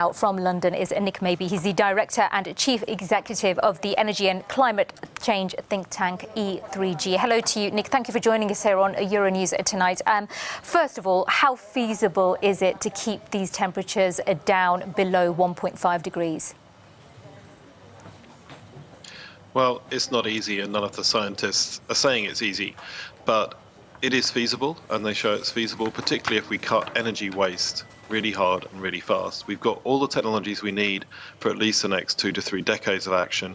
Out from London is Nick Mabey. He's the Director and Chief Executive of the Energy and Climate Change think tank E3G. Hello to you, Nick. Thank you for joining us here on Euronews Tonight. First of all, how feasible is it to keep these temperatures down below 1.5 degrees? Well, it's not easy, and none of the scientists are saying it's easy, but it is feasible, and they show it's feasible, particularly if we cut energy waste really hard and really fast. We've got all the technologies we need for at least the next 2 to 3 decades of action,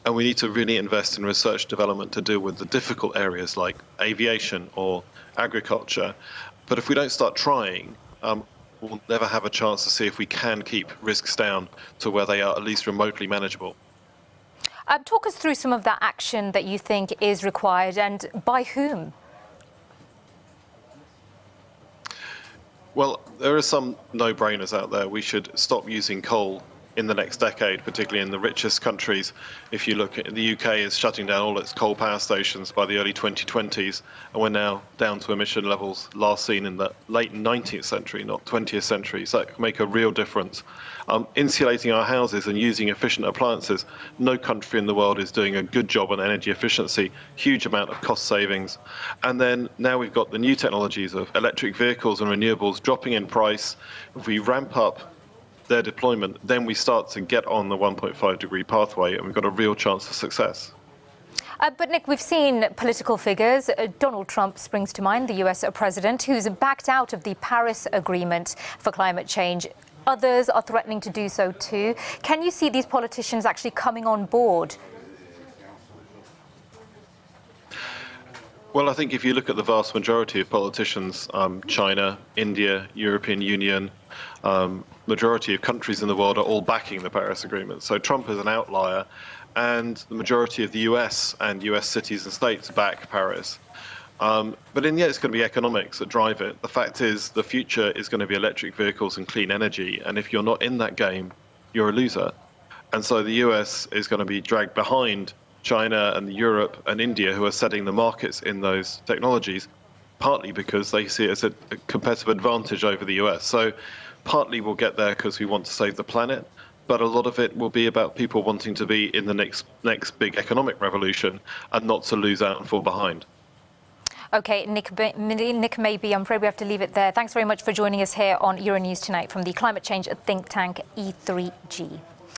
and we need to really invest in research and development to deal with the difficult areas like aviation or agriculture. But if we don't start trying, we'll never have a chance to see if we can keep risks down to where they are at least remotely manageable. Talk us through some of that action that you think is required, and by whom? Well, there are some no-brainers out there. We should stop using coal in the next decade, particularly in the richest countries. If you look at the UK is shutting down all its coal power stations by the early 2020s, and we're now down to emission levels last seen in the late 19th century, not 20th century. So that can make a real difference. Insulating our houses and using efficient appliances. No country in the world is doing a good job on energy efficiency, huge amount of cost savings. And then now we've got the new technologies of electric vehicles and renewables dropping in price. If we ramp up their deployment, then we start to get on the 1.5 degree pathway, and we've got a real chance of success. But Nick, we've seen political figures. Donald Trump springs to mind, the US president, who's backed out of the Paris Agreement for climate change. Others are threatening to do so too. Can you see these politicians actually coming on board? Well, I think if you look at the vast majority of politicians, China, India, European Union, majority of countries in the world are all backing the Paris Agreement. So Trump is an outlier, and the majority of the US and US cities and states back Paris. But in the end, it's going to be economics that drive it. The fact is, the future is going to be electric vehicles and clean energy, and if you're not in that game, you're a loser. And so the US is going to be dragged behind China and Europe and India, who are setting the markets in those technologies, partly because they see it as a competitive advantage over the US. So partly we'll get there because we want to save the planet, but a lot of it will be about people wanting to be in the next big economic revolution and not to lose out and fall behind. OK, Nick Mabey, I'm afraid we have to leave it there. Thanks very much for joining us here on Euronews Tonight from the climate change think tank E3G.